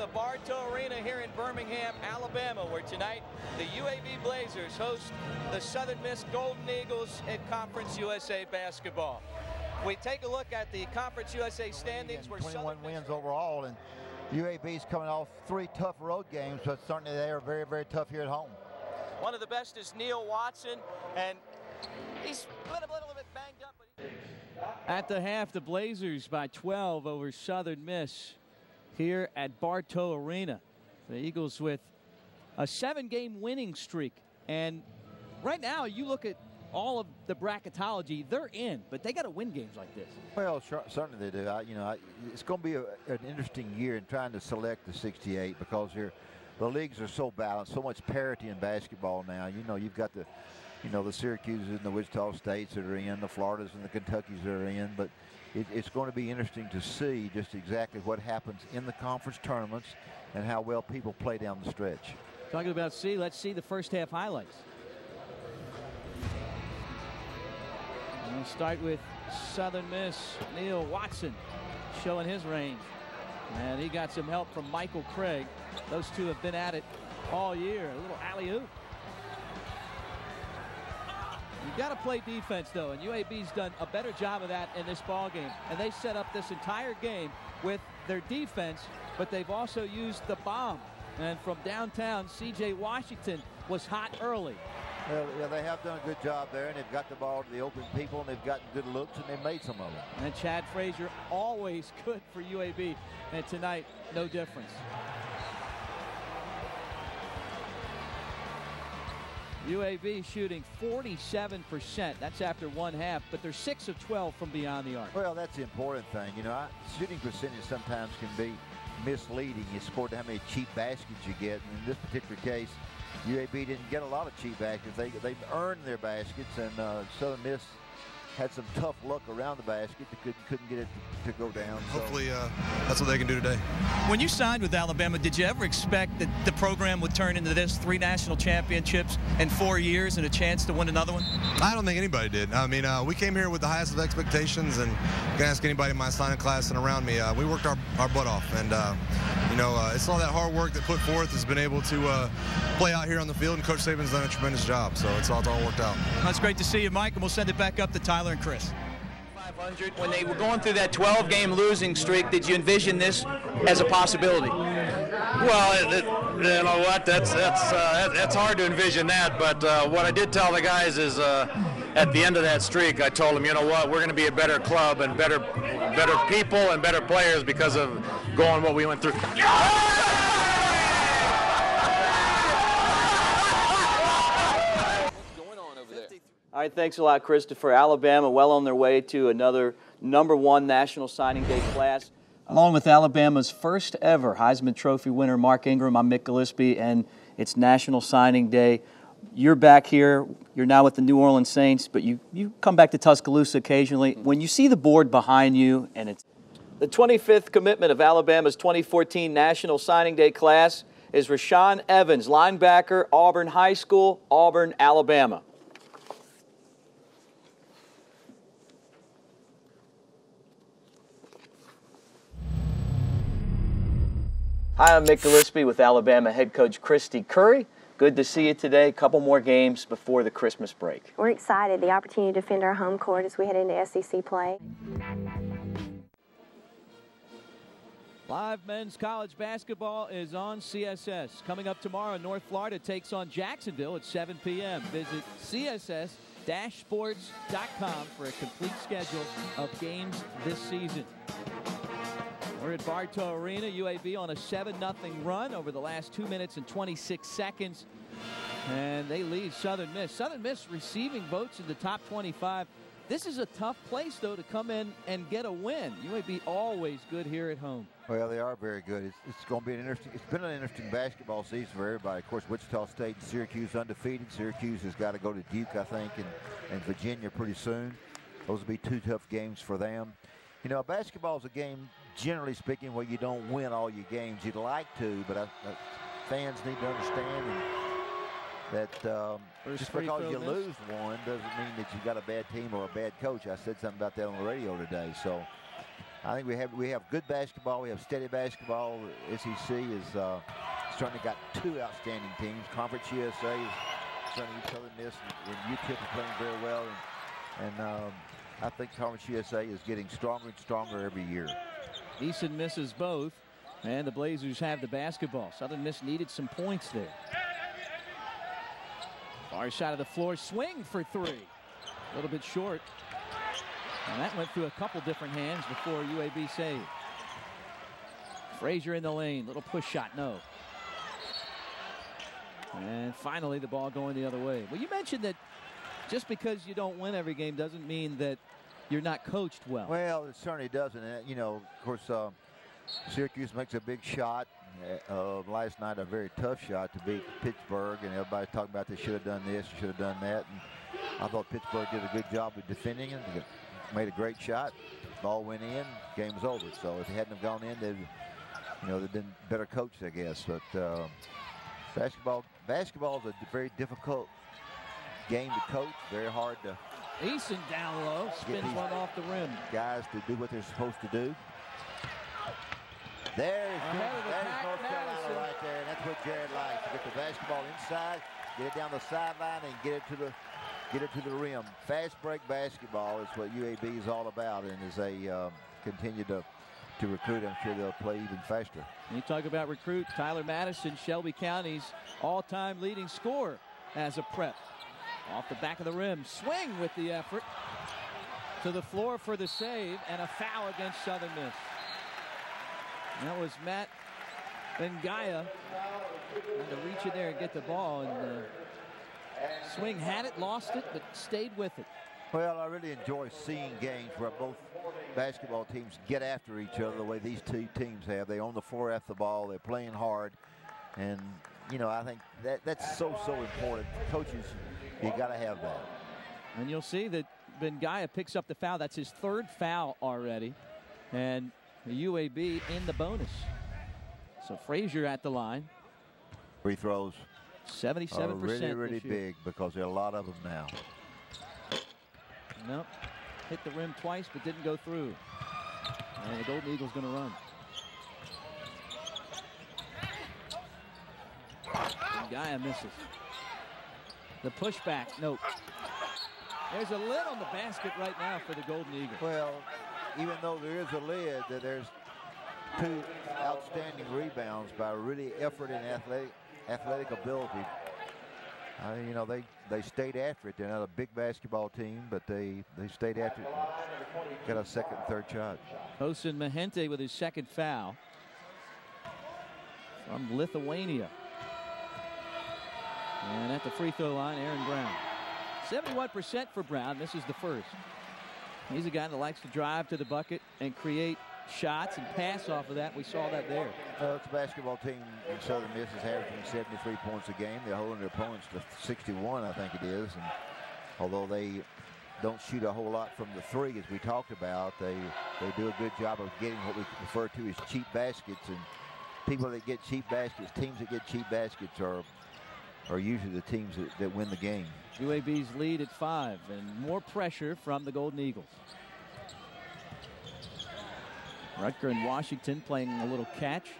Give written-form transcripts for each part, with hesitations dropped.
the Bartow Arena here in Birmingham, Alabama, where tonight the UAB Blazers host the Southern Miss Golden Eagles in Conference USA basketball. We take a look at the Conference USA standings. Where 21 wins overall, and UAB's coming off 3 tough road games, but certainly they are very, very tough here at home. One of the best is Neil Watson, and he's a little bit banged up. At the half, the Blazers by 12 over Southern Miss here at Bartow Arena. The Eagles with a 7-game winning streak. And right now, you look at all of the bracketology, they're in, but they got to win games like this. Well, certainly they do. It's going to be an interesting year in trying to select the 68 because the leagues are so balanced, so much parity in basketball now. You've got the Syracuses and the Wichita States that are in, the Floridas and the Kentuckys that are in, but it's going to be interesting to see just exactly what happens in the conference tournaments and how well people play down the stretch. Talking about let's see the first half highlights. And we'll start with Southern Miss. Neil Watson showing his range. And he got some help from Michael Craig. Those two have been at it all year. A little alley-oop. You've got to play defense, though, and UAB's done a better job of that in this ball game. And they set up this entire game with their defense, but they've also used the bomb. And from downtown, C.J. Washington was hot early. Well, yeah, they have done a good job there, and they've got the ball to the open people, and they've gotten good looks, and they've made some of them. And Chad Frazier, always good for UAB, and tonight, no difference. UAB shooting 47%. That's after one half, but they're 6 of 12 from beyond the arc. Well, that's the important thing. Shooting percentage sometimes can be misleading. It's according to how many cheap baskets you get. And in this particular case, UAB didn't get a lot of cheap baskets. They earned their baskets, and Southern Miss had some tough luck around the basket. They couldn't get it to go down. Hopefully that's what they can do today. When you signed with Alabama, did you ever expect that the program would turn into this 3 national championships in 4 years and a chance to win another one? I don't think anybody did. I mean, we came here with the highest of expectations, and you can ask anybody in my signing class and around me. We worked our butt off, and it's all that hard work that put forth has been able to play out here on the field, and Coach Saban's done a tremendous job, so it's all worked out. That's great to see you, Mike, and we'll send it back up to Tyler and Chris. 500. When they were going through that 12-game losing streak, did you envision this as a possibility? Well, you know what? That's hard to envision that. But what I did tell the guys is, at the end of that streak, I told them, you know what? We're going to be a better club and better people and better players because of going what we went through. All right, thanks a lot, Christopher. Alabama well on their way to another #1 National Signing Day class. Along with Alabama's first ever Heisman Trophy winner, Mark Ingram, I'm Mick Gillispie, and it's National Signing Day. You're back here. You're now with the New Orleans Saints, but you come back to Tuscaloosa occasionally. When you see the board behind you, and it's the 25th commitment of Alabama's 2014 National Signing Day class is Rashaan Evans, linebacker, Auburn High School, Auburn, Alabama. Hi, I'm Mick Gillispie with Alabama head coach Christy Curry. Good to see you today. A couple more games before the Christmas break. We're excited. The opportunity to defend our home court as we head into SEC play. Live men's college basketball is on CSS. Coming up tomorrow, North Florida takes on Jacksonville at 7 p.m. Visit css-sports.com for a complete schedule of games this season. We're at Bartow Arena. UAB on a 7-0 run over the last 2 minutes and 26 seconds. And they lead Southern Miss. Southern Miss receiving votes in the top 25. This is a tough place, though, to come in and get a win. UAB always good here at home. Well, they are very good. It's going to be it's been an interesting basketball season for everybody. Of course, Wichita State and Syracuse undefeated. Syracuse has got to go to Duke, I think, and Virginia pretty soon. Those will be 2 tough games for them. Basketball is a game, generally speaking, where you don't win all your games. You'd like to, but fans need to understand that just because you lose one doesn't mean that you got a bad team or a bad coach. I said something about that on the radio today. So I think we have good basketball. We have steady basketball. SEC is certainly got two outstanding teams. Conference USA is certainly Southern Miss and UTEP are playing very well. And I think Conference USA is getting stronger and stronger every year. Easton misses both, and the Blazers have the basketball. Southern Miss needed some points there. Far side of the floor, swing for three. A little bit short. And that went through a couple different hands before UAB saved. Frazier in the lane, little push shot, no. And finally the ball going the other way. Well, you mentioned that just because you don't win every game doesn't mean that you're not coached well. Well, it certainly doesn't. You know, of course, Syracuse makes a big shot. Last night, a very tough shot to beat Pittsburgh, and everybody's talking about they should have done this, should have done that. And I thought Pittsburgh did a good job of defending it. They made a great shot. Ball went in. Game was over. So if it hadn't have gone in, they'd been better coached, I guess. But basketball is a very difficult game to coach. Very hard to. Eason down low, spins one off the rim. Guys to do what they're supposed to do. There's North Carolina right there, and that's what Jared likes. To get the basketball inside, get it down the sideline, and get it to the rim. Fast break basketball is what UAB is all about, and as they continue to recruit, I'm sure they'll play even faster. And you talk about recruit, Tyler Madison, Shelby County's all-time leading scorer as a prep. Off the back of the rim, swing with the effort. To the floor for the save, and a foul against Southern Miss. And that was Matt Bengaya trying to reach in there and get the ball, and swing had it, lost it, but stayed with it. Well, I really enjoy seeing games where both basketball teams get after each other the way these two teams have. They own the floor after the ball. They're playing hard. And, you know, I think that's so important. Coaches, you got to have that. And you'll see that Bengaya picks up the foul. That's his third foul already. And the UAB in the bonus. So Frazier at the line. Free throws 77% are really big because there are a lot of them now. Nope. Hit the rim twice but didn't go through. And the Golden Eagles going to run. Bengaya misses. The pushback, nope. There's a lid on the basket right now for the Golden Eagles. Well, even though there is a lid, there's two outstanding rebounds by really effort and athletic ability. You know, they stayed after it. They're not a big basketball team, but they stayed after it. Got a second and third shot. Tosin Mahente with his second foul from Lithuania. And at the free throw line, Aaron Brown. 71% for Brown. This is the first. He's a guy that likes to drive to the bucket and create shots and pass off of that. We saw that there. It's a basketball team in Southern Miss is averaging 73 points a game. They're holding their opponents to 61, I think it is. And although they don't shoot a whole lot from the three, as we talked about, they do a good job of getting what we refer to as cheap baskets. And people that get cheap baskets, teams that get cheap baskets are usually the teams that win the game. UAB's lead at 5, and more pressure from the Golden Eagles. Rutger and Washington playing a little catch.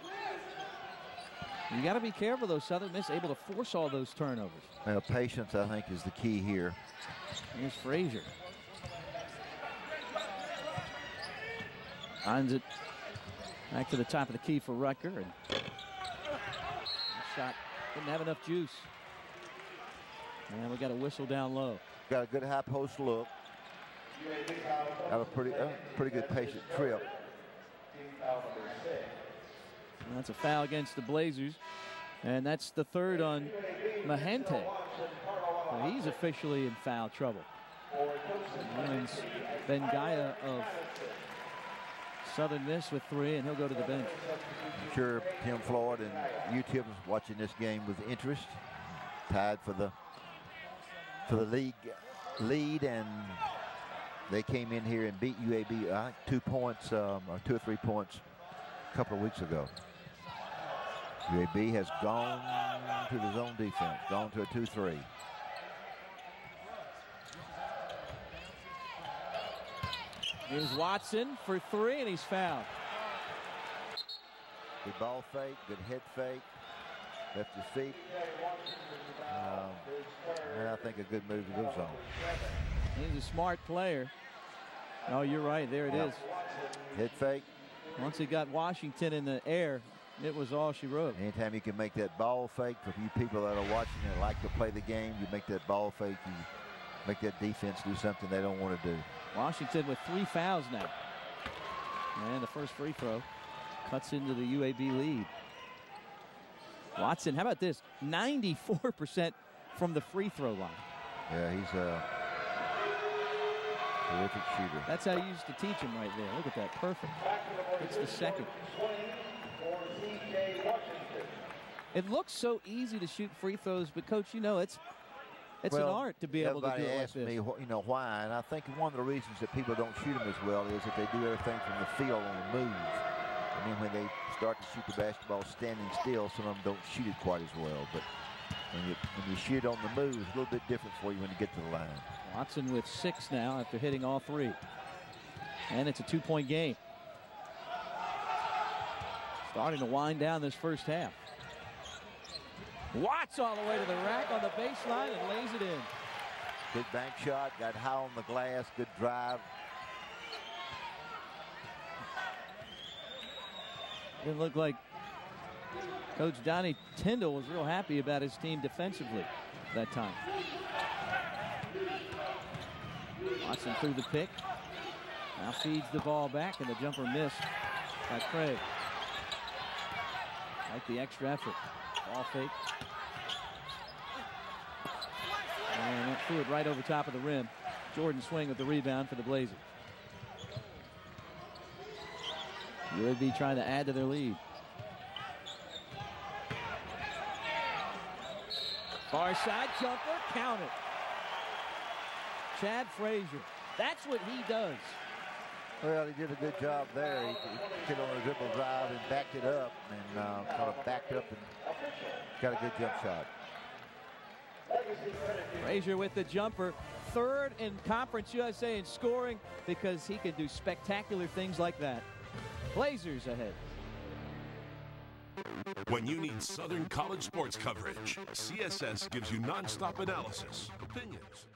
You got to be careful, though. Southern Miss able to force all those turnovers. Well, patience, I think, is the key here. Here's Frazier. Finds it back to the top of the key for Rutger. And shot didn't have enough juice. And we got a whistle down low. Got a good high post look. Got a pretty good patient trip. And that's a foul against the Blazers. And that's the third on Mahente. So he's officially in foul trouble. And Bengaya of Southern Miss with 3, and he'll go to the bench. I'm sure Tim Floyd and UTEP is watching this game with interest. Tied for the league lead, and they came in here and beat UAB 2 points, or 2 or 3 points a couple of weeks ago. UAB has gone to the zone defense, gone to a 2-3. Here's Watson for three, and he's fouled. Good ball fake, good head fake, left his feet. And I think a good move to go zone. He's a smart player. Oh, you're right. There it is. Head fake. Once he got Washington in the air, it was all she wrote. Anytime you can make that ball fake, for you people that are watching and like to play the game, you make that ball fake, you make that defense do something they don't want to do. Washington with 3 fouls now. And the first free throw cuts into the UAB lead. Watson, how about this? 94% from the free throw line. Yeah, he's a terrific shooter. That's how you used to teach him right there. Look at that, perfect. It's the second. It looks so easy to shoot free throws, but Coach, you know, it's an art to be able to do it like this. Everybody asked me, you know, why, and I think one of the reasons that people don't shoot them as well is that they do everything from the field on the move. And then when they start to shoot the basketball standing still, some of them don't shoot it quite as well. But when you shoot on the move, it's a little bit different for you when you get to the line. Watson with 6 now after hitting all 3. And it's a 2-point game. Starting to wind down this first half. Watts all the way to the rack on the baseline and lays it in. Good bank shot, got high on the glass, good drive. It looked like Coach Donnie Tyndall was real happy about his team defensively that time. Watson through the pick. Now feeds the ball back, and the jumper missed by Craig. Like the extra effort. Ball fake. And that threw it right over top of the rim. Jordan Swing with the rebound for the Blazers. UAB trying to add to their lead. Far side jumper, count it. Chad Frazier. That's what he does. Well, he did a good job there. He hit on a dribble drive and backed it up, and kind of backed up and got a good jump shot. Frazier with the jumper. 3rd in Conference USA in scoring because he can do spectacular things like that. Blazers ahead. When you need Southern college sports coverage, CSS gives you nonstop analysis, opinions,